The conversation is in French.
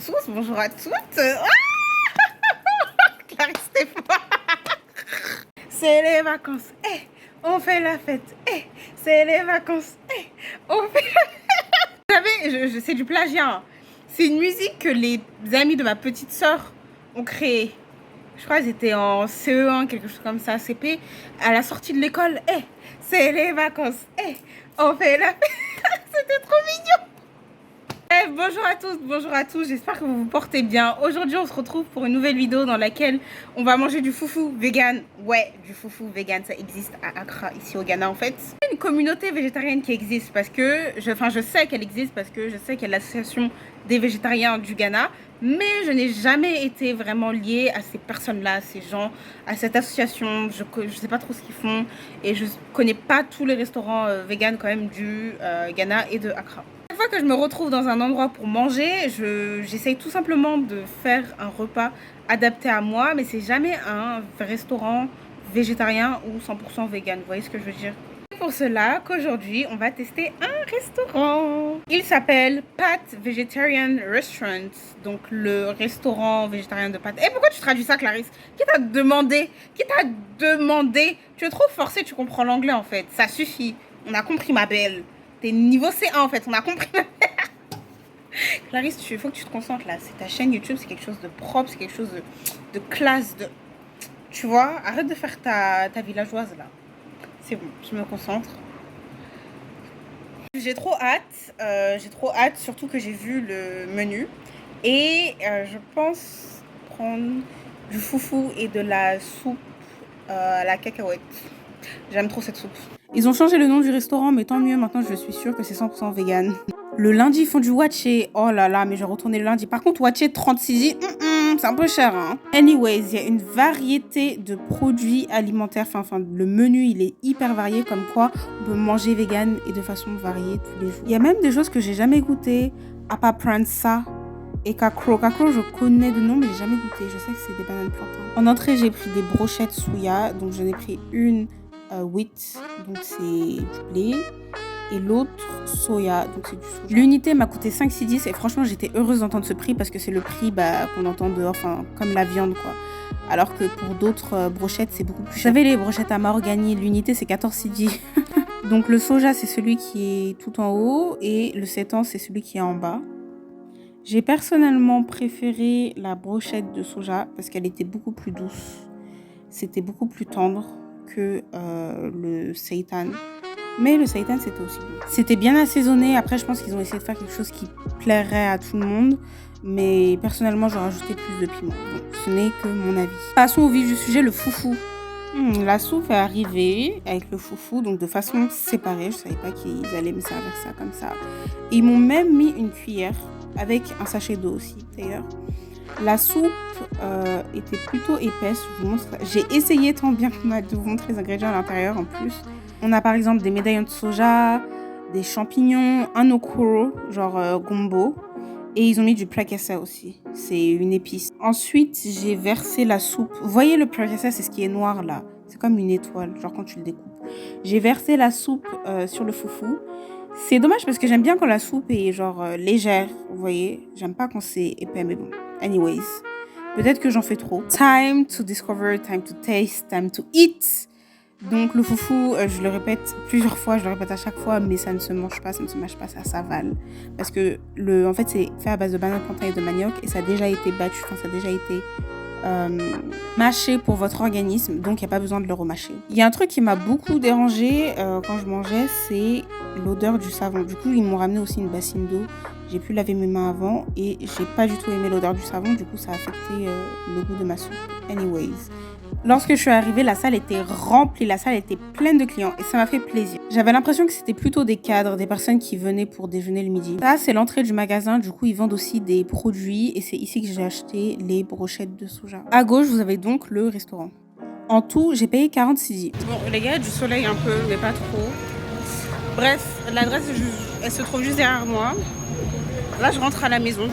tous, bonjour à toutes. Clarisse Stéphane. C'est les vacances, on fait la fête, c'est les vacances, on fait la fête. Vous savez, c'est du plagiat. C'est une musique que les amis de ma petite sœur ont créée. Je crois qu'ils étaient en CE1, quelque chose comme ça, CP. À la sortie de l'école, c'est les vacances, on fait la fête. C'était trop mignon. Bonjour à tous, j'espère que vous vous portez bien. Aujourd'hui on se retrouve pour une nouvelle vidéo dans laquelle on va manger du foufou vegan. Ouais, du foufou vegan, ça existe à Accra, ici au Ghana en fait. C'est une communauté végétarienne qui existe parce que, je sais qu'elle existe parce que je sais qu'il y a l'association des végétariens du Ghana. Mais je n'ai jamais été vraiment liée à ces personnes-là, à ces gens, à cette association. Je sais pas trop ce qu'ils font et je connais pas tous les restaurants vegan quand même du Ghana et de Accra. Chaque fois que je me retrouve dans un endroit pour manger, j'essaye tout simplement de faire un repas adapté à moi, mais c'est jamais un restaurant végétarien ou 100% vegan. Vous voyez ce que je veux dire? C'est pour cela qu'aujourd'hui, on va tester un restaurant. Il s'appelle Pat Vegetarian Restaurant, donc le restaurant végétarien de Pat. Et pourquoi tu traduis ça, Clarisse? Qui t'a demandé? Qui t'a demandé? Tu es trop forcée, tu comprends l'anglais en fait. Ça suffit. On a compris, ma belle. T'es niveau C1 en fait, on a compris. Clarisse, il faut que tu te concentres là. C'est ta chaîne YouTube, c'est quelque chose de propre, c'est quelque chose de classe. Tu vois, arrête de faire ta villageoise là. C'est bon, je me concentre. J'ai trop hâte, surtout que j'ai vu le menu. Et je pense prendre du foufou et de la soupe à la cacahuète. J'aime trop cette soupe. Ils ont changé le nom du restaurant, mais tant mieux, maintenant je suis sûre que c'est 100% vegan. Le lundi, ils font du watché. Oh là là, mais je vais retourner le lundi. Par contre, watché 36, c'est un peu cher, hein. Anyways, il y a une variété de produits alimentaires. Enfin, le menu, il est hyper varié, comme quoi on peut manger vegan et de façon variée tous les jours. Il y a même des choses que j'ai jamais goûtées. Apa pransa et kakro. Kakro, je connais de nom, mais j'ai jamais goûté. Je sais que c'est des bananes plantains. En entrée, j'ai pris des brochettes souya. Donc, j'en ai pris une wheat, donc c'est du blé, et l'autre soya, donc c'est du soja. L'unité m'a coûté 5,10 et franchement j'étais heureuse d'entendre ce prix parce que c'est le prix qu'on entend dehors, enfin comme la viande quoi. Alors que pour d'autres brochettes c'est beaucoup plus cher. Vous savez, les brochettes à mahogany, l'unité c'est 14,10. Donc le soja c'est celui qui est tout en haut et le sétan c'est celui qui est en bas. J'ai personnellement préféré la brochette de soja parce qu'elle était beaucoup plus douce. C'était beaucoup plus tendre que le seitan, mais le seitan c'était aussi bon. C'était bien assaisonné. Après je pense qu'ils ont essayé de faire quelque chose qui plairait à tout le monde, mais personnellement j'aurais rajouté plus de piment. Donc ce n'est que mon avis. Passons au vif du sujet, le foufou. La soupe est arrivée avec le foufou, donc de façon séparée. Je savais pas qu'ils allaient me servir ça comme ça. Et ils m'ont même mis une cuillère avec un sachet d'eau aussi d'ailleurs. La soupe était plutôt épaisse, je vous montre. J'ai essayé tant bien qu'on a de vous montrer les ingrédients à l'intérieur en plus. On a par exemple des médaillons de soja, des champignons, un okoro, genre gombo. Et ils ont mis du prakasa aussi, c'est une épice. Ensuite, j'ai versé la soupe. Vous voyez le prakasa, c'est ce qui est noir là. C'est comme une étoile, genre quand tu le découpes. J'ai versé la soupe sur le foufou. C'est dommage parce que j'aime bien quand la soupe est genre légère, vous voyez. J'aime pas quand c'est épais, mais bon. Anyways, peut-être que j'en fais trop. Time to discover, time to taste, time to eat. Donc le foufou, je le répète plusieurs fois, je le répète à chaque fois, mais ça ne se mange pas, ça ne se mâche pas, ça s'avale. Parce que en fait, c'est fait à base de bananes plantains et de manioc et ça a déjà été battu, enfin, ça a déjà été mâché pour votre organisme, donc il n'y a pas besoin de le remâcher. Il y a un truc qui m'a beaucoup dérangé quand je mangeais, c'est l'odeur du savon. Du coup, ils m'ont ramené aussi une bassine d'eau. J'ai pu laver mes mains avant et j'ai pas du tout aimé l'odeur du savon, du coup ça a affecté le goût de ma soupe. Anyways, lorsque je suis arrivée, la salle était remplie, la salle était pleine de clients et ça m'a fait plaisir. J'avais l'impression que c'était plutôt des cadres, des personnes qui venaient pour déjeuner le midi. Ça, c'est l'entrée du magasin, du coup ils vendent aussi des produits et c'est ici que j'ai acheté les brochettes de soja. À gauche, vous avez donc le restaurant. En tout, j'ai payé 46. Bon, les gars, du soleil un peu, mais pas trop. Bref, l'adresse, elle se trouve juste derrière moi. Là, je rentre à la maison.